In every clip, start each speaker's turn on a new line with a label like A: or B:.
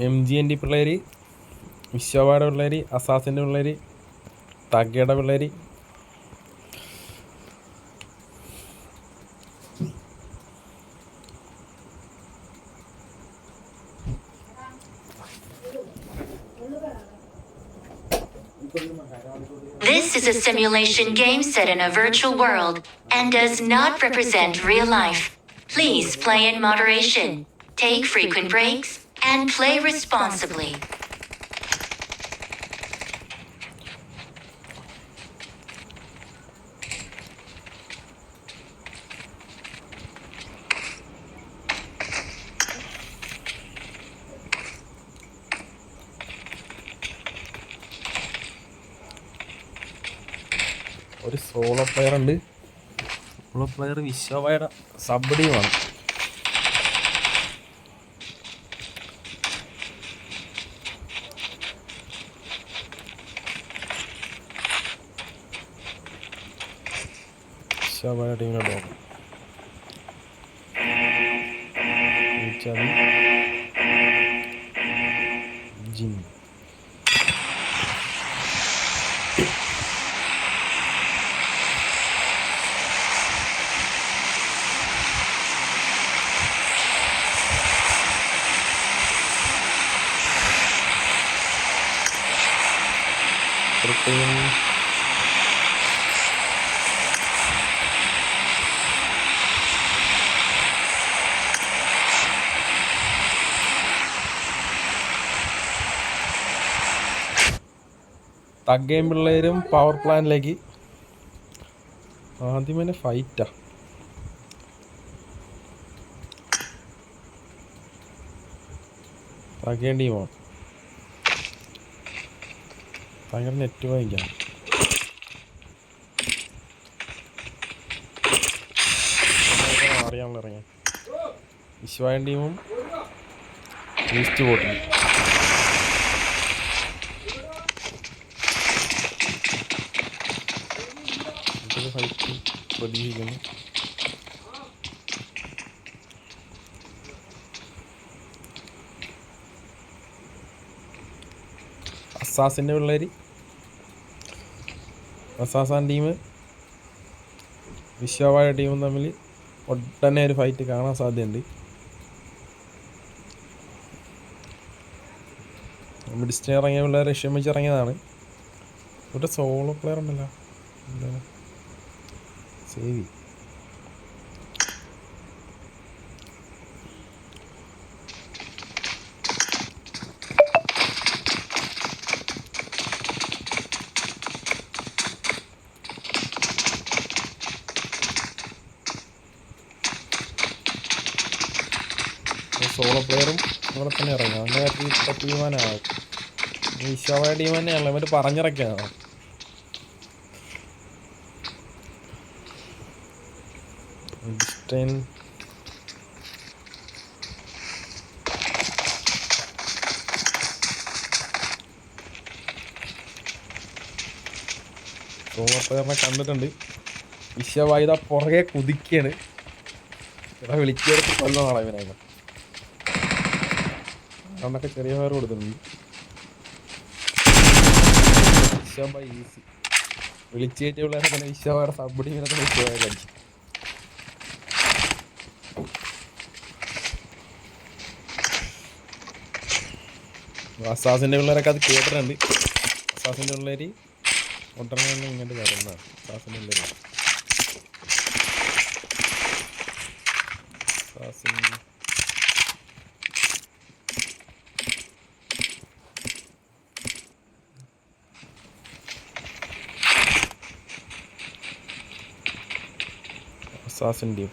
A: MGND പിള്ളേർ, വിശ്വവാട പിള്ളേർ, അസാസിൻ്റെ പിള്ളേർ, തഗയുടെ പിള്ളേർ,
B: This is a simulation game set in a virtual world and does not represent real life. Please play in moderation, take frequent breaks, and play responsibly.
A: ഒരു solo player ഉണ്ട്. Solo player വിശ്വവായുടെ sub ടീമാണ്. വിശ്വവായ ടീമിലോട്ട് നോക്കാം. Gym തഗ്ഗയും പിള്ളേരും power പ്ലാന്റിലേക്ക്. ആദ്യം തന്നെ ഫൈറ്റാ. തഗ്ഗയും ടീമാണ്. ഭയങ്കര net വാങ്ങിക്കാം. അറിയാമല്ലോ ഇറങ്ങാൻ. വിശ്വായൻ ടീമും ഈസ്റ്റ് ബോട്ടും. ഫൈറ്റ് പ്രതീക്ഷിക്കുന്നു. അസാസിൻ്റെ പിള്ളേർ, അസാസാൻ ടീം വിശ്വവായ ടീമും തമ്മിൽ ഒട്ടനെ ഒരു ഫൈറ്റ് കാണാൻ സാധ്യതയുണ്ട്. ഡിസ്റ്റേ ഇറങ്ങിയ പിള്ളേർ ലക്ഷ്യം വെച്ച് ഇറങ്ങിയതാണ്. ഒരു സോളോ പ്ലെയർ ഉണ്ടല്ലോ, സേവി. സോളോ പ്ലെയറും ഇവിടെ തന്നെ ഇറങ്ങും. അങ്ങനെ ടീമാനാവും. വിശ്വവായ ടീം തന്നെയാണല്ലോ ഇവർ പറഞ്ഞിറക്കിയതാണ്. സോളോ പ്ലെയറിനെ കണ്ടിട്ടുണ്ട്. വിശ്വവായുധ പുറകെ കുതിക്കാണ്. ഇവിടെ വിളിച്ചെടുത്ത് കൊല്ലമാണ് ഇവനായിരുന്നു. അതുകൊണ്ടൊക്കെ ചെറിയ പേര് കൊടുത്തിട്ടുണ്ട്. വിശ്വ ഈസി വിളിച്ചു കയറ്റിയ പിള്ളേരെ തന്നെ വിശ്വയുടെ സബ് ടീമിനെ തന്നെ വിശ്വമായ കളിച്ചു. അസാസിൻ്റെ പിള്ളേരൊക്കെ അത് കേട്ടിട്ടുണ്ട്. അസാസിൻ്റെ പിള്ളേർ ഒട്ടനെ തന്നെ ഇങ്ങോട്ട് വരുന്നതാണ്. അസാസിൻ്റെ പിള്ളേർ അസാസിൻ ടീം.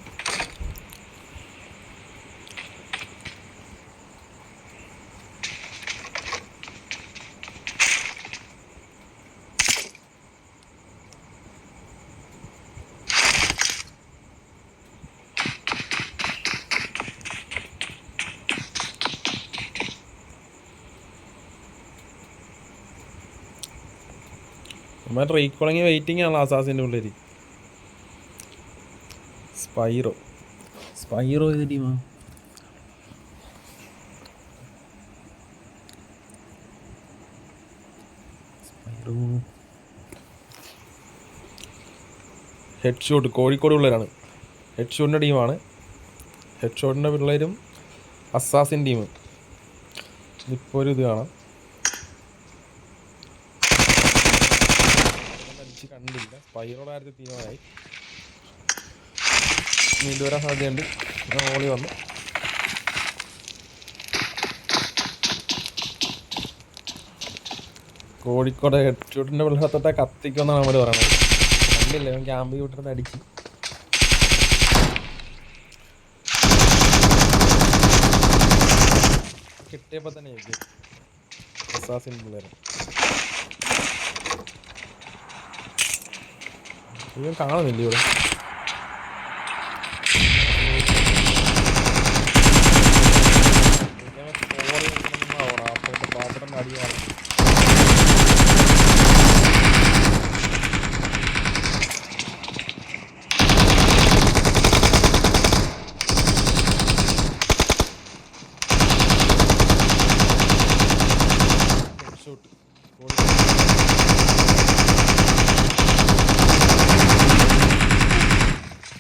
A: നമ്മൾ റീകോളിങ് വെയിറ്റിംഗ് ആണല്ലോ അസാസിൻ്റെ ഉള്ളിൽ. സ്പൈറോ ഏത് ടീമാണ്? ഹെഡ് ഷോട്ട് കോഴിക്കോട് പിള്ളേരാണ്. ഹെഡ് ഷോട്ടിൻ്റെ ടീമാണ്. ഹെഡ് ഷോട്ടിൻ്റെ പിള്ളേരും അസാസിൻ ടീം. ഇപ്പോൾ ഒരു ഇത് കാണാം. അടിച്ച് കണ്ടില്ല. സ്പൈറോടെ കാര്യത്തിൽ തീരുമാനമായി. നീണ്ടു വരാൻ സാധ്യതയുണ്ട്. ഓളി വന്നു. കോഴിക്കോട് ഹെഡ് ഷൂട്ടിൻ്റെ വെള്ളത്തൊട്ടെ കത്തിക്കുമെന്നാണ് നമ്മൾ പറയുന്നത്. കണ്ടില്ല, ക്യാമ്പ് വിട്ടിരുന്ന് അടിച്ച്. കിട്ടിയപ്പോൾ തന്നെ അസാസിൻ പിള്ളേർ ഇവൻ കാണുന്നില്ല ഇവിടെ. പാപ്പടൻ്റെ അടിയാണ്.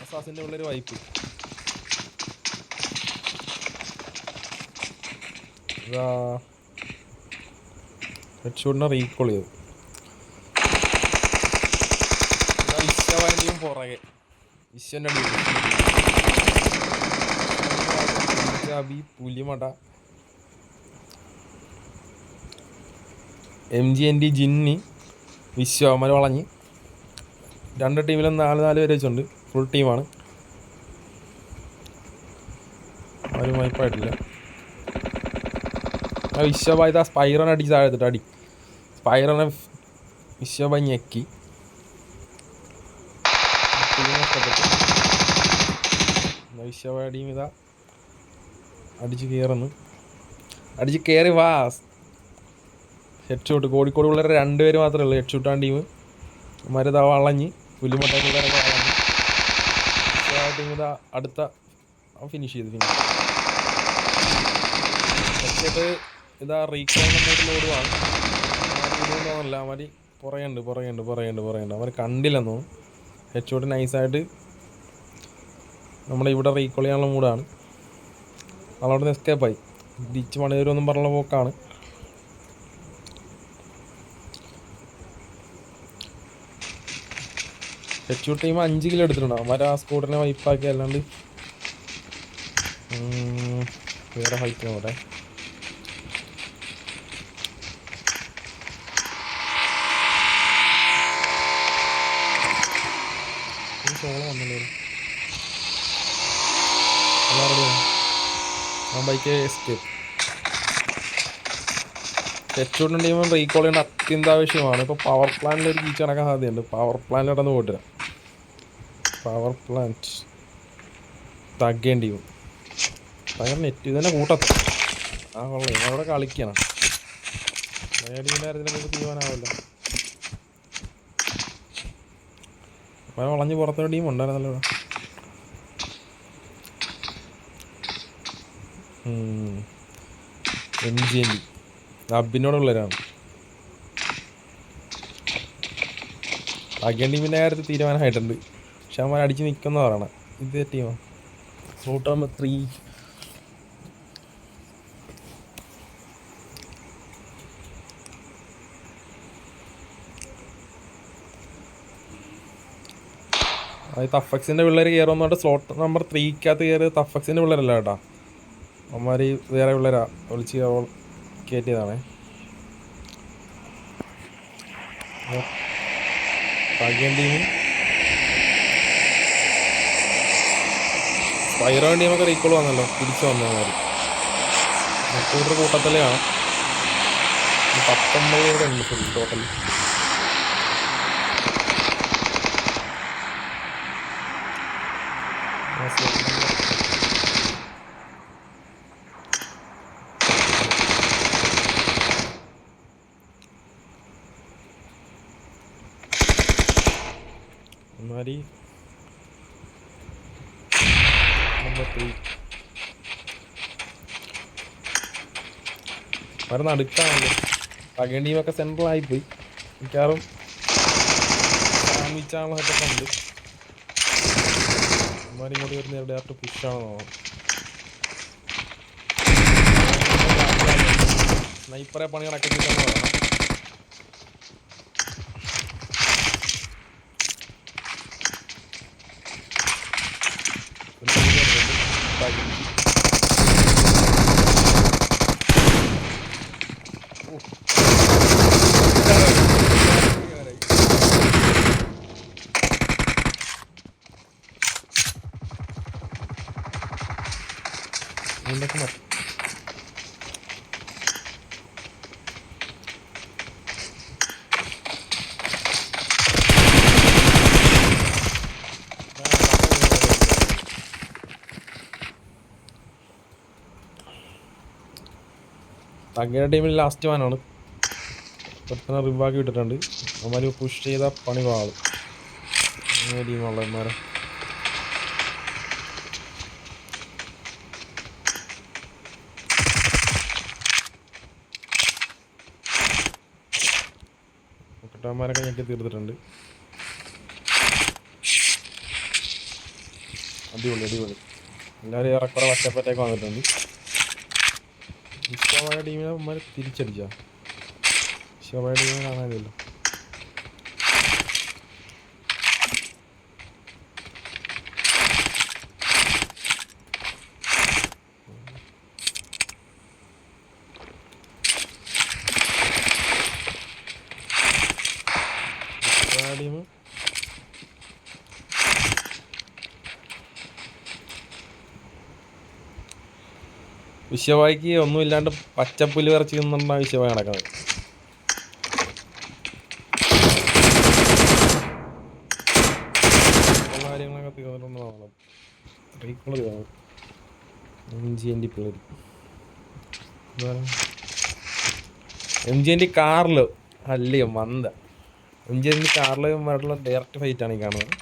A: അസാസിൻ്റെ ഉള്ളൊരു വൈപ്പ്. ഇതാ ഹെഡ് ഷോട്ടിനെ റീകോൾ ചെയ്തു. വിശ്വവാൻ്റെയും പുറകെ വിശ്വൻ്റെ അബി പുലിമട MGND ജിന്നി വിശ്വ അവന്മാർ വളഞ്ഞ്. രണ്ട് ടീമിലും 4 പേര് വെച്ചുണ്ട്. ഫുൾ ടീമാണ്. ആരും വൈപ്പായിട്ടില്ല. ആ വിശ്വഭായ് ഇതാ സ്പൈറോനെ അടിച്ച് താഴെത്തിട്ട് അടി. സ്പൈറോനെ വിശ്വഭായ് ഞെക്കി. വിശ്വഭായ് ടീം ഇതാ അടിച്ച് കയറുന്നു. അടിച്ച് കയറി വാ. ഹെഡ് ഷോട്ട് കോഴിക്കോട് പിള്ളേരെ 2 പേര് മാത്രമേ ഉള്ളൂ. Head ഷൂട്ടാണ് team. മരുതാ വളഞ്ഞ് പുലിമട്ട പിള്ളേരൊക്കെ വളഞ്ഞ്. ടീം ഇതാ അടുത്ത ഫിനിഷ് ചെയ്ത് ഹെഡ് ഇതാ റീകോളിൻ്റെ ഓടുവാണ്. തോന്നില്ല അവര് പുറയുണ്ട്. അവർ കണ്ടില്ലെന്ന് തോന്നുന്നു. ഹെഡ് ഷോട്ട് നൈസായിട്ട് നമ്മളിവിടെ റീകോൾ ചെയ്യാനുള്ള മൂടാണ്. അവിടെ നിന്ന് എസ്കേപ്പായി. തിരിച്ച് മണിവരുമെന്നും പറഞ്ഞുള്ള പോക്കാണ്. ഹെഡ് ഷൂട്ട് ടീം 5 കിലോ എടുത്തിട്ടുണ്ടാവും. അവരെ ആ സ്കൂട്ടറിനെ വൈപ്പാക്കി. അല്ലാണ്ട് വേറെ ഹൈറ്റ് നോട്ടെ. സോളം വന്നല്ലോ. Bike escape. ഹെഡ് ഷൂട്ടിൻ്റെ ടീം റീകോൾ ചെയ്യേണ്ട അത്യന്താവശ്യമാണ്. ഇപ്പോൾ പവർ പ്ലാന്റിൽ ഒരു കീച്ച് നടക്കാൻ സാധ്യതയുണ്ട്. പവർ പ്ലാന്റിലോട്ടൊന്ന് പോയിട്ട് പവർ പ്ലാന്റ് തగ్గേണ്ടി വരും. ഭയങ്കര നെറ്റ് ഇതന്നെ കൂട്ടത്ത് ആ കൊള്ളേ അവിടെ കളിക്കണം. ടീമിൻ്റെ കാര്യത്തിൽ നമുക്ക് തീരുമാനമാവല്ലോ. അപ്പം വളഞ്ഞ് പുറത്തൊരു ടീം ഉണ്ടായിരുന്നല്ലോ. MGND അബിനോടുള്ളവരാണ്. ഭാഗ്യം ടീമിൻ്റെ കാര്യത്തിൽ തീരുമാനമായിട്ടുണ്ട്. പക്ഷെ അവന്മാർ അടിച്ച് നിൽക്കുന്ന പറയണം. ഇത് ടീമാണ് റൂട്ട് നമ്പർ 3. അത് തഫക്സിൻ്റെ പിള്ളേർ കയറുന്നോട്ട് സ്ലോട്ട് നമ്പർ 3-ക്കകത്ത് കയറി. തഫക്സിൻ്റെ പിള്ളേരല്ല കേട്ടോ. അവന്മാർ വേറെ പിള്ളേരാ വിളിച്ച് കയറ്റിയതാണേ. ഭാഗ്യം ടീമും സ്പൈറോ ടീമൊക്കെ റീകോൾ വന്നല്ലോ. തിരിച്ചു വന്നവന്മാർ മറ്റൊരു കൂട്ടത്തിലാണ്. 19 കൂടെ ഉണ്ട് ഫുൾ ടോട്ടൽ. Mari number 3 മരുന്ന് അടുക്കാണല്ലോ. പകൽ ടീമൊക്കെ സെൻട്രലായിപ്പോയി. മിക്കവാറും സാമിച്ചാണുള്ള സെറ്റപ്പ് ഉണ്ട്. അമ്മമാർ ഇങ്ങോട്ട് വരുന്ന ഡയറക്റ്റ് പുഷാണെന്ന് തോന്നുന്നു. സ്നൈപ്പറെ പണി നടക്കുന്നില്ലെന്ന് പറയണം. എന്തൊക്കെ തഗ്ഗയുടെ ടീമിൽ ലാസ്റ്റ് മാനാണ്. പെട്ടെന്ന് റിവാക്കി വിട്ടിട്ടുണ്ട്. അവന്മാർ പുഷ് ചെയ്ത പണി പാളും. ടീമുള്ളവന്മാരെ കുട്ടന്മാരൊക്കെ ഞെക്കി തീർത്തിട്ടുണ്ട്. അടിപൊളി അടിപൊളി. എല്ലാവരും ഏറെക്കുറെ ഒറ്റപ്പറ്റേക്ക് വന്നിട്ടുണ്ട്. വിശ്വമായ ടീമിനെ അവന്മാർ തിരിച്ചടിച്ചാ. വിശ്വമായ ടീമിനെ കാണാനില്ലല്ലോ. ടീം വിശ്വവായിക്ക് ഒന്നുമില്ലാണ്ട് പച്ചപ്പുല്ല് വരച്ച് നിന്നുണ്ടാണ് വിശ്വവായി നടക്കുന്നത്. കാര്യങ്ങളൊക്കെ തീർന്നിട്ടുണ്ടെന്നാണ് റീക്കോള് തീർന്നത്. MGNT പിള്ളേർ MGNT കാറിൽ അല്ലയോ മന്ദ. MGNT കാറിലുമായിട്ടുള്ള ഡയറക്റ്റ് ഫൈറ്റാണ് ഈ കാണുന്നത്.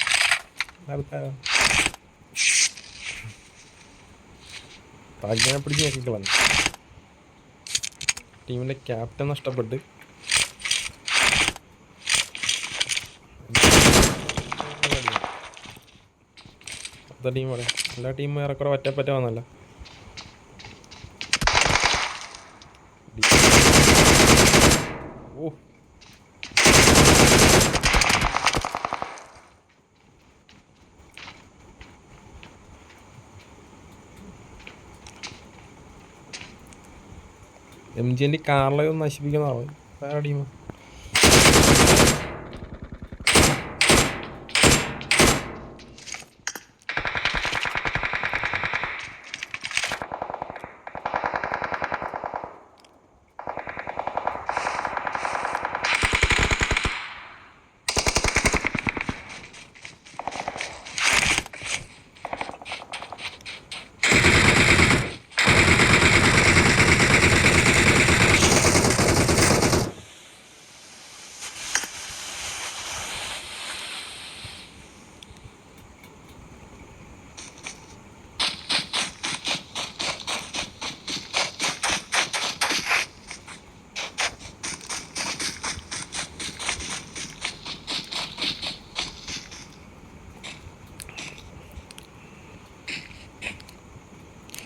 A: താജ്ഞനെ പിടിച്ച് നോക്കിക്കളഞ്ഞു. ടീമിൻ്റെ ക്യാപ്റ്റൻ നഷ്ടപ്പെട്ട് ടീം പറയാം. എല്ലാ ടീമും ഏറെക്കുറെ ഒറ്റപ്പറ്റ വന്നല്ല. ഓ MGNT കാറിലെ ഒന്ന് നശിപ്പിക്കുന്നതാണ് വേറെ ടീം.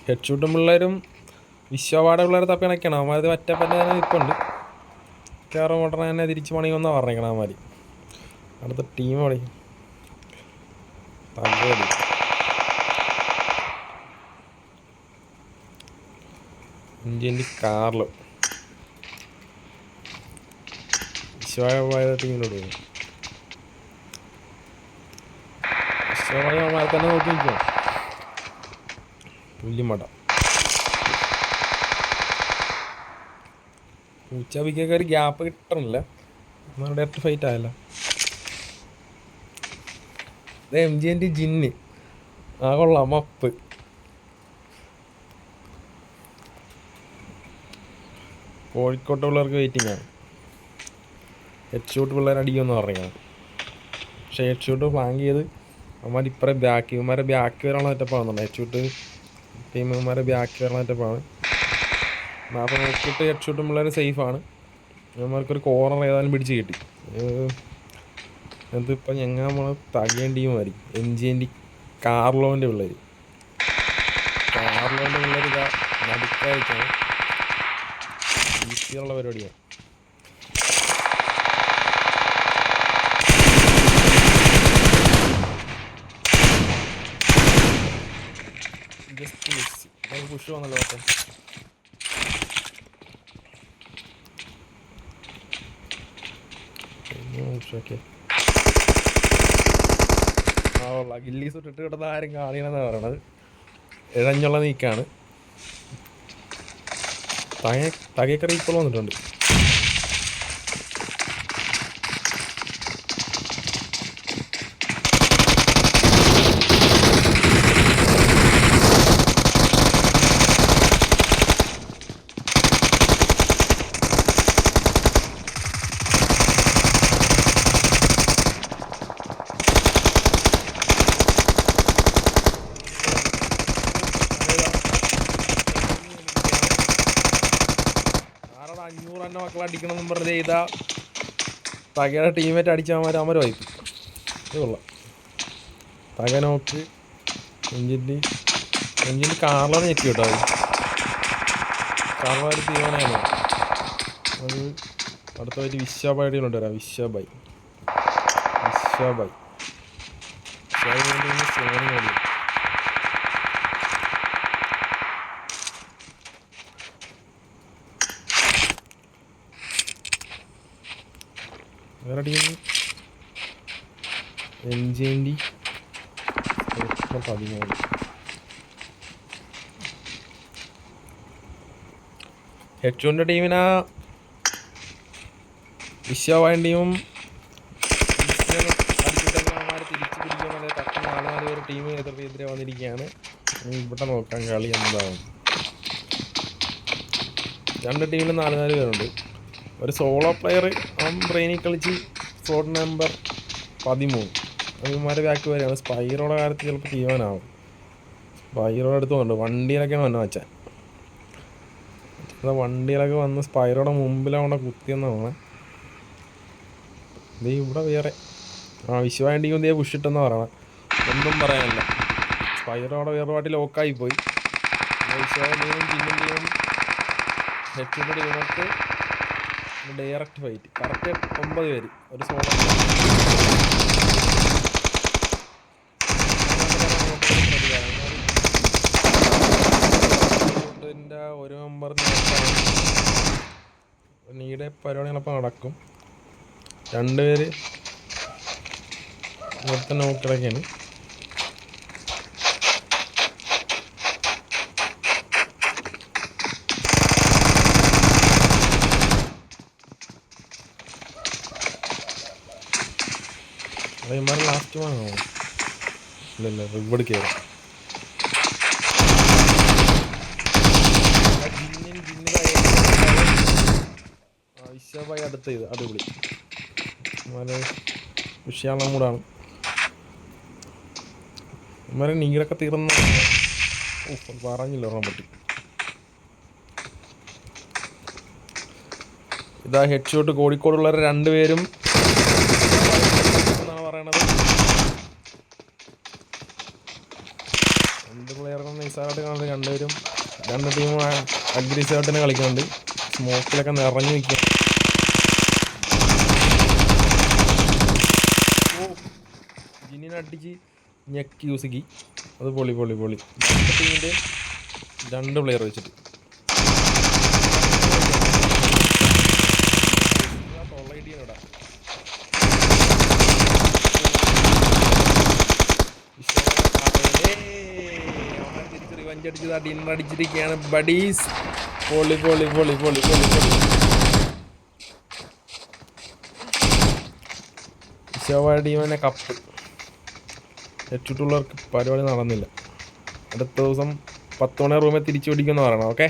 A: ഹെഡ് ഷൂട്ടും പിള്ളേരും വിശ്വപാടെ പിള്ളേർ തപ്പി കണക്കാണ്. അവന്മാരത് ഒറ്റപ്പറ്റ നിൽപ്പുണ്ട്. കയറും ഉടനെ തന്നെ തിരിച്ച് പണിയൊന്നാണ് പറഞ്ഞേക്കണം അവന്മാർ. അടുത്ത ടീം പണി തകടി. MGNT കാറിൽ വിശ്വമായ ടീമിലോട്ട് പോകും. വിശ്വമായ അവന്മാരെ തന്നെ നോക്കി നിൽക്കും. പുല്ലിമട ഉച്ചവിക്കൊക്കെ ഒരു ഗ്യാപ്പ് കിട്ടണില്ല. ഡയറക്റ്റ് ഫൈറ്റ് ആയല്ലോ. MGNT ജിന്ന് ആ കൊള്ളാം. മപ്പ് കോഴിക്കോട്ട് പിള്ളേർക്ക് വെയിറ്റിംഗ് ആണ്. ഹെഡ് ഷൂട്ട് പിള്ളേർ അടിക്കുമെന്ന് പറഞ്ഞാണ്. പക്ഷേ ഹെഡ് ഷൂട്ട് ഫ്ലാങ്ക് ചെയ്ത് അവന്മാർ ഇപ്പറേ ഇവന്മാരെ ബാക്ക് വരാനുള്ള സെറ്റപ്പാണെന്നുണ്ട്. ഹെഡ് ഷൂട്ട് ടീം ഇവന്മാരെ ബാക്ക് വരാനുള്ള സെറ്റപ്പാണ്. മാപ്പ് നോക്കിയിട്ട് ഹെഡ് ഷൂട്ടും പിള്ളേർ സേഫാണ്. ഞമ്മൾക്കൊരു കോർണർ ഏതായാലും പിടിച്ച് കിട്ടി. അതിപ്പോൾ ഞങ്ങൾ നമ്മൾ തകേണ്ടിയുമായിരിക്കും. MGND കാർലോൻ്റെ പിള്ളേർ ഇതാ നടുക്കായിട്ടാണ് ഈസിയുള്ള പരിപാടിയാണ്. Just miss. നമുക്ക് പുഷ് വന്നല്ലോ. ഓക്കെ ഗില്ലീസ് ഇട്ടിട്ട് കിടന്ന ആരും കാണിയണമെന്നാണ് പറയണത്. ഇഴഞ്ഞുള്ള നീക്കാണ്. തകേക്കറി ഇപ്പോൾ വന്നിട്ടുണ്ട്. മക്കളെ അടിക്കണമെന്നും പറഞ്ഞ് ചെയ്താൽ തകയുടെ ടീമേറ്റ് അടിച്ചാൽ അമര വായിക്കും. ഇത് കൊള്ളാം. തക നോക്ക്. എഞ്ചിൻ്റെ കാറിലാണ് ഞെക്കി കേട്ടോ. കാറിൽ ഒരു തീവനാണ് അത്. അടുത്തായിട്ട് വിശ്വാബായിട്ട് കൊണ്ടുവരാം. വിശ്വാബായി സോണി മതി. വേറെ ടീം MGND 13. H1 ടീമിനാ വിശ്വാബായ ടീമും തിരിച്ചു പിടിക്കുമെന്നല്ലേ തക്ക 4 പേര് ടീം എതിരെ വന്നിരിക്കുകയാണ്. ഇവിടെ നോക്കാം കളി എന്താവും. 2 ടീമിൽ 4 പേരുണ്ട്. ഒരു സോളോ പ്ലെയർ ബ്രെയിനിൽ കളിച്ച് സ്ലോട്ട് നമ്പർ 13. അവന്മാരെ ബാക്ക് വരെയാണ്. സ്പൈറോടെ കാര്യത്തിൽ ചിലപ്പോൾ തീരുമാനമാവും. സ്പൈറോടെ അടുത്ത് വന്നു. വണ്ടിയിലൊക്കെയാണ് വന്നത് വെച്ചാൽ. വണ്ടിയിലൊക്കെ വന്ന് സ്പൈറോടെ മുമ്പിലാണ് കുത്തിയെന്നാണ്. ഇത് ഇവിടെ വേറെ വിശ്വാണ്ടിയും ഇതേ പുഷിട്ടെന്ന് പറയണം. ഒന്നും പറയാനില്ല. സ്പൈറോടെ വേറെ പാട്ടി ലോക്കായിപ്പോയി. വിശ്വാണ്ടിയും ജിന്നിൻ്റെയും ഹെഡ്ഷിൻ്റെ ടീമൊക്കെ ഡയറക്റ്റ് ഫൈറ്റ്. കറക്റ്റ് 9 പേര് ഒരു സോളോ. ഒരു നമ്പർ നീടെ പരിപാടികളപ്പോൾ നടക്കും. 2 പേര് ഇവിടുത്തെ നോക്കിടക്കാണ്. അതേമാതിരി ലാസ്റ്റ് വാങ്ങാമോ? ഇല്ല റിവ്ഡ് കയറും. വിശ്വാബായി അടുത്ത ഇത് അടിപൊളി. അതുപോലെ വിഷയാളം കൂടാണ്. ഇവരെ നീരൊക്കെ തീർന്ന പറഞ്ഞില്ല ഓർമ്മ പറ്റി. ഇതാ ഹെഡ് ഷോട്ട്. കോഴിക്കോടുള്ള 2 പേരും എന്നാണ് പറയണത്. 2 പ്ലെയറും നൈസായിട്ട് കാണുന്നത്. 2 പേരും 2 ടീമും അഗ്രസീവായിട്ട് തന്നെ കളിക്കുന്നുണ്ട്. സ്മോക്കിലൊക്കെ നിറഞ്ഞു നിൽക്കുക. ജിന്നിനടിച്ച് ഞെക്കി യൂസിക്കി. അത് പൊളി. ടീമിൻ്റെ 2 പ്ലെയർ വെച്ചിട്ട് അടിച്ചിരിക്കുകയാണ് ബഡീസ്. പൊളി. വിശ്വാബായ ടീമിനെ കപ്പ്. ഹെഡ്ഷൂട്ടുള്ളവർക്ക് പരിപാടി നടന്നില്ല. അടുത്ത ദിവസം 10 മണി റൂമിൽ തിരിച്ചു പിടിക്കുമെന്ന് പറയണം. ഓക്കെ.